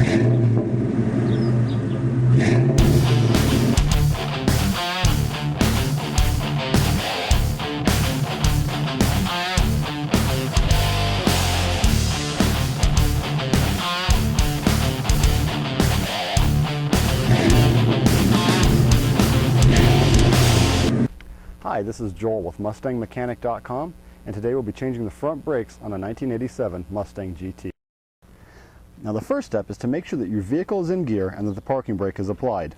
Hi, this is Joel with MustangMechanic.com, and today we'll be changing the front brakes on a 1987 Mustang GT. Now the first step is to make sure that your vehicle is in gear and that the parking brake is applied.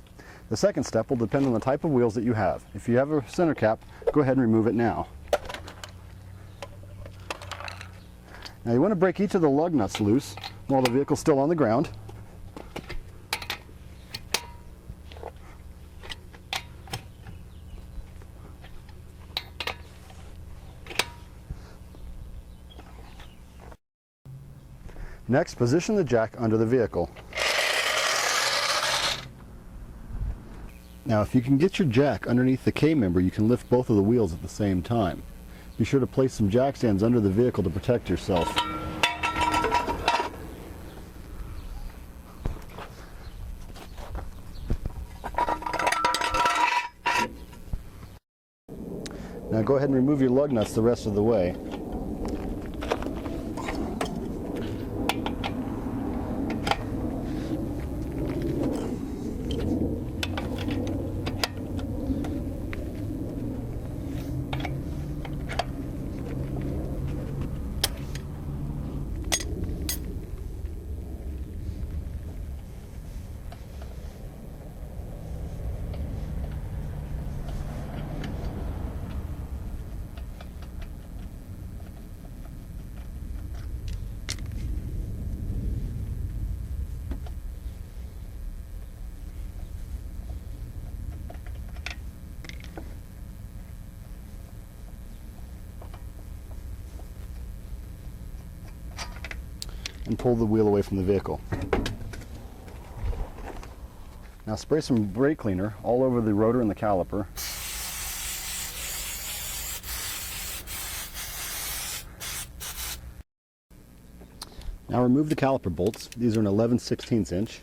The second step will depend on the type of wheels that you have. If you have a center cap, go ahead and remove it now. Now you want to break each of the lug nuts loose while the vehicle is still on the ground. Next, position the jack under the vehicle. Now, if you can get your jack underneath the K-member, you can lift both of the wheels at the same time. Be sure to place some jack stands under the vehicle to protect yourself. Now go ahead and remove your lug nuts the rest of the way. And pull the wheel away from the vehicle. Now spray some brake cleaner all over the rotor and the caliper. Now remove the caliper bolts. These are an 11/16 inch.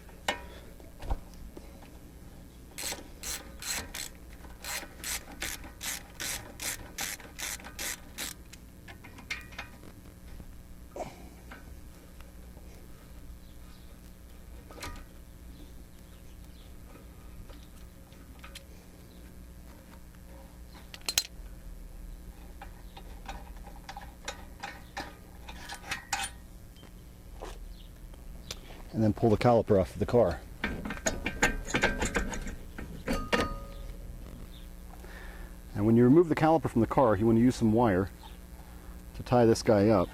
And then pull the caliper off of the car. And when you remove the caliper from the car, you want to use some wire to tie this guy up.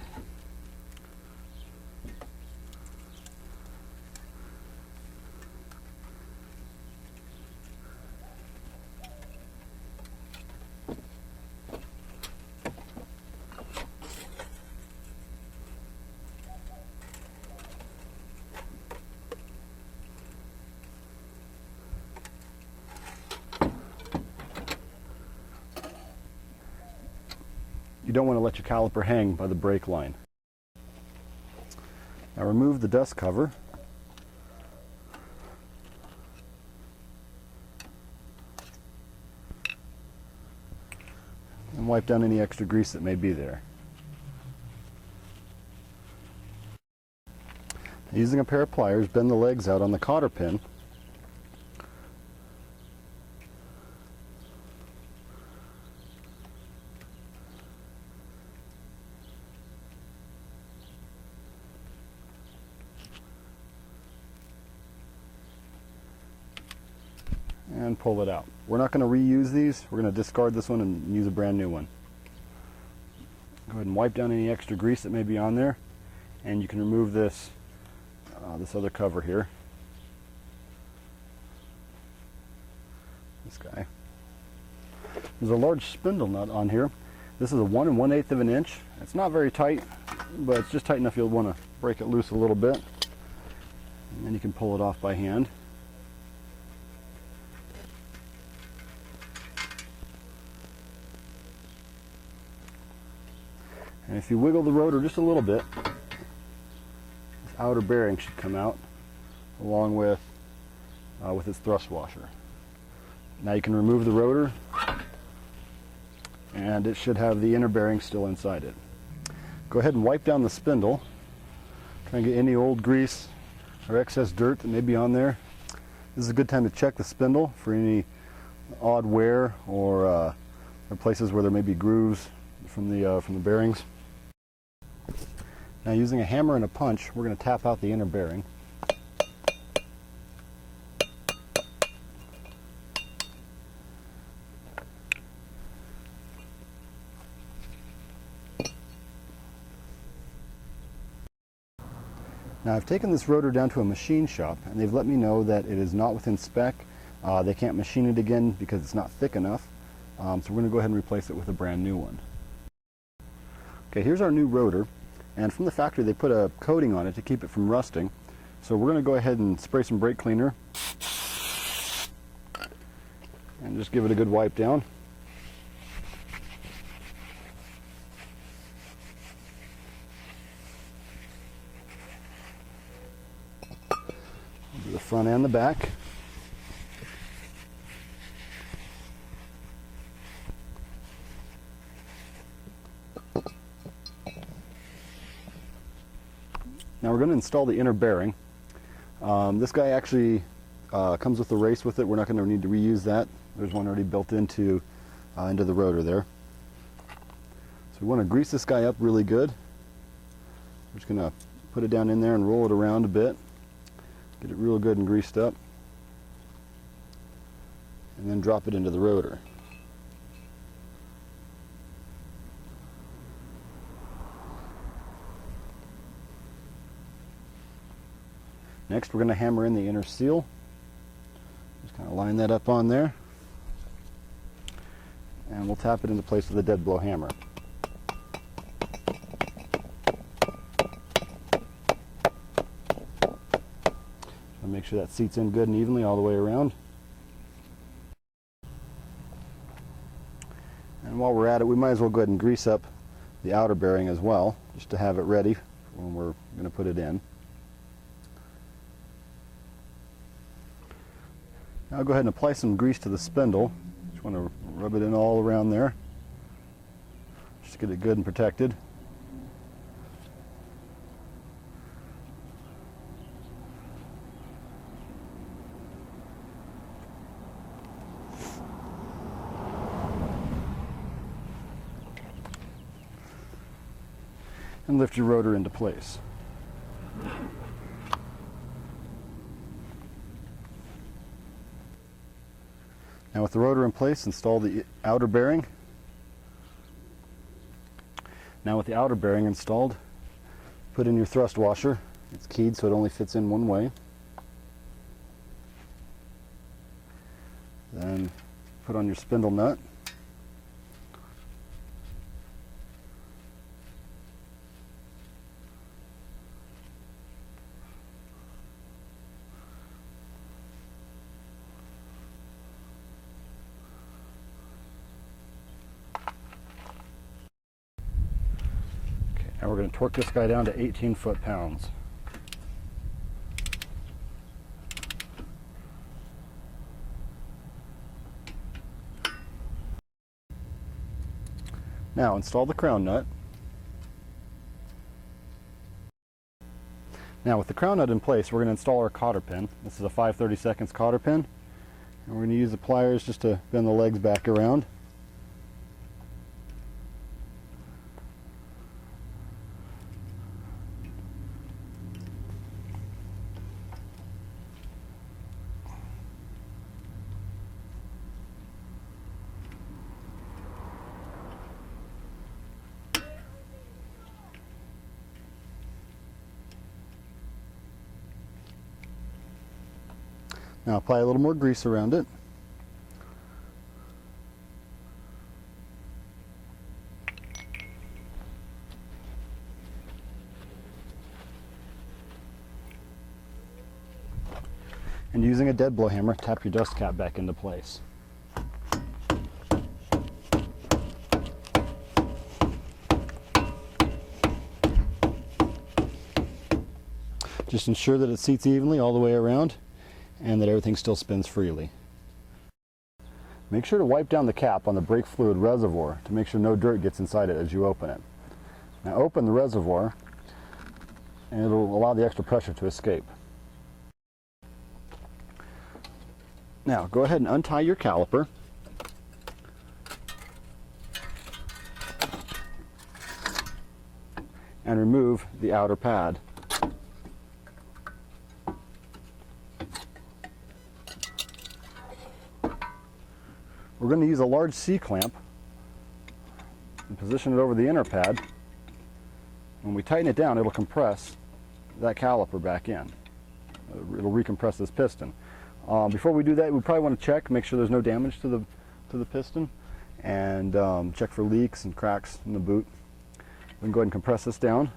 You don't want to let your caliper hang by the brake line. Now remove the dust cover. And wipe down any extra grease that may be there. Using a pair of pliers, bend the legs out on the cotter pin. And pull it out. We're not going to reuse these. We're going to discard this one and use a brand new one. Go ahead and wipe down any extra grease that may be on there, and you can remove this this other cover here. This guy. There's a large spindle nut on here. This is a 1 1/8 of an inch. It's not very tight, but it's just tight enough you'll want to break it loose a little bit. And then you can pull it off by hand. And if you wiggle the rotor just a little bit, this outer bearing should come out. along with its thrust washer. Now you can remove the rotor, and it should have the inner bearing still inside it. Go ahead and wipe down the spindle. Try and get any old grease or excess dirt that may be on there. This is a good time to check the spindle for any odd wear or places where there may be grooves from the bearings. Now, using a hammer and a punch, we're going to tap out the inner bearing. Now, I've taken this rotor down to a machine shop, and they've let me know that it is not within spec. They can't machine it again because it's not thick enough. So we're going to go ahead and replace it with a brand new one. Okay, here's our new rotor, and from the factory they put a coating on it to keep it from rusting. So we're going to go ahead and spray some brake cleaner and just give it a good wipe down. Do the front and the back. Now we're going to install the inner bearing. This guy actually comes with a race with it. We're not going to need to reuse that. There's one already built into the rotor there. So we want to grease this guy up really good. We're just going to put it down in there and roll it around a bit. Get it real good and greased up. And then drop it into the rotor. Next, we're going to hammer in the inner seal. Just kind of line that up on there. And we'll tap it into place with a dead blow hammer. So make sure that seats in good and evenly all the way around. And while we're at it, we might as well go ahead and grease up the outer bearing as well, just to have it ready when we're going to put it in. Now I'll go ahead and apply some grease to the spindle. Just want to rub it in all around there. Just to get it good and protected. And lift your rotor into place. Now with the rotor in place, install the outer bearing. Now with the outer bearing installed, put in your thrust washer. It's keyed so it only fits in one way. Then put on your spindle nut. And we're going to torque this guy down to 18 foot-pounds. Now install the crown nut. Now with the crown nut in place, we're going to install our cotter pin. This is a 5/32 cotter pin. And we're going to use the pliers just to bend the legs back around. Now apply a little more grease around it. And using a dead blow hammer, tap your dust cap back into place. Just ensure that it seats evenly all the way around and that everything still spins freely. Make sure to wipe down the cap on the brake fluid reservoir to make sure no dirt gets inside it as you open it. Now open the reservoir and it'll allow the extra pressure to escape. Now go ahead and untie your caliper. And remove the outer pad. We're going to use a large C-clamp and position it over the inner pad. When we tighten it down, it'll compress that caliper back in. It'll recompress this piston. Before we do that, we probably want to check, make sure there's no damage to the piston, and check for leaks and cracks in the boot. We can go ahead and compress this down.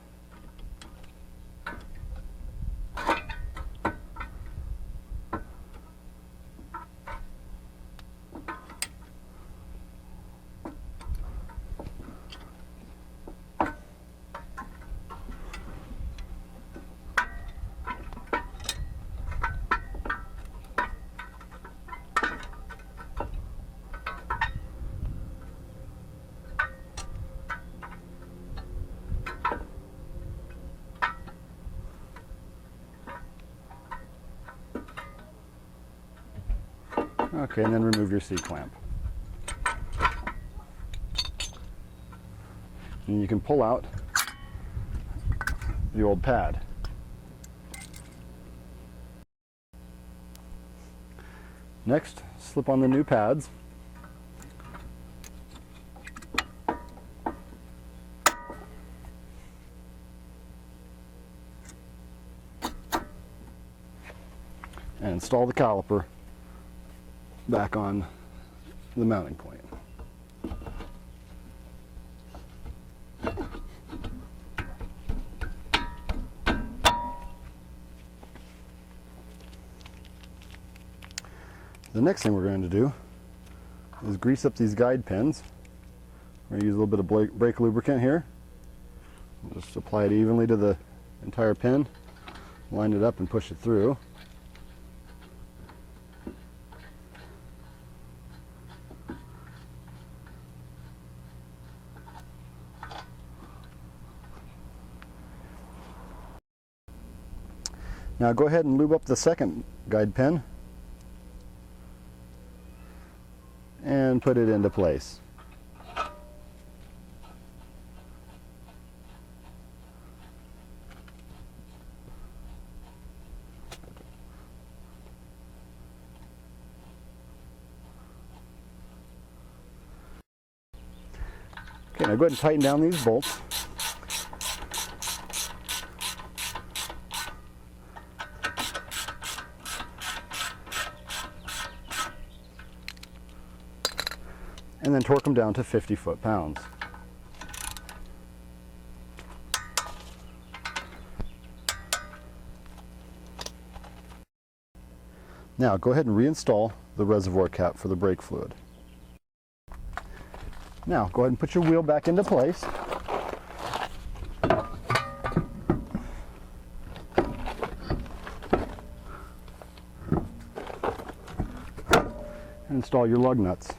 Okay, and then remove your C-clamp. And you can pull out the old pad. Next, slip on the new pads. And install the caliper back on the mounting point. The next thing we're going to do is grease up these guide pins. We're going to use a little bit of brake lubricant here. Just apply it evenly to the entire pin, line it up and push it through. Now go ahead and lube up the second guide pin and put it into place. Okay, now go ahead and tighten down these bolts. And then torque them down to 50 foot-pounds. Now go ahead and reinstall the reservoir cap for the brake fluid. Now go ahead and put your wheel back into place. And install your lug nuts.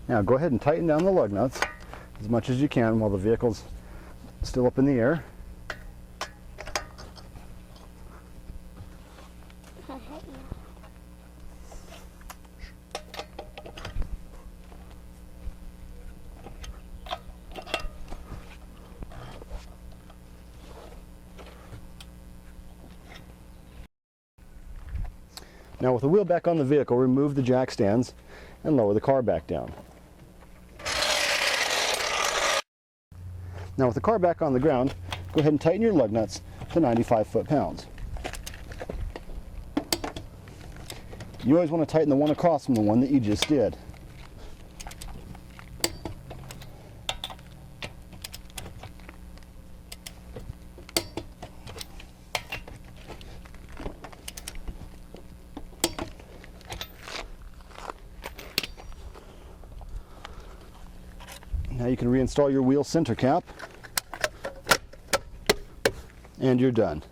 Now go ahead and tighten down the lug nuts as much as you can while the vehicle's still up in the air. Now with the wheel back on the vehicle, remove the jack stands and lower the car back down. Now with the car back on the ground, go ahead and tighten your lug nuts to 95 foot-pounds. You always want to tighten the one across from the one that you just did. Now you can reinstall your wheel center cap, and you're done.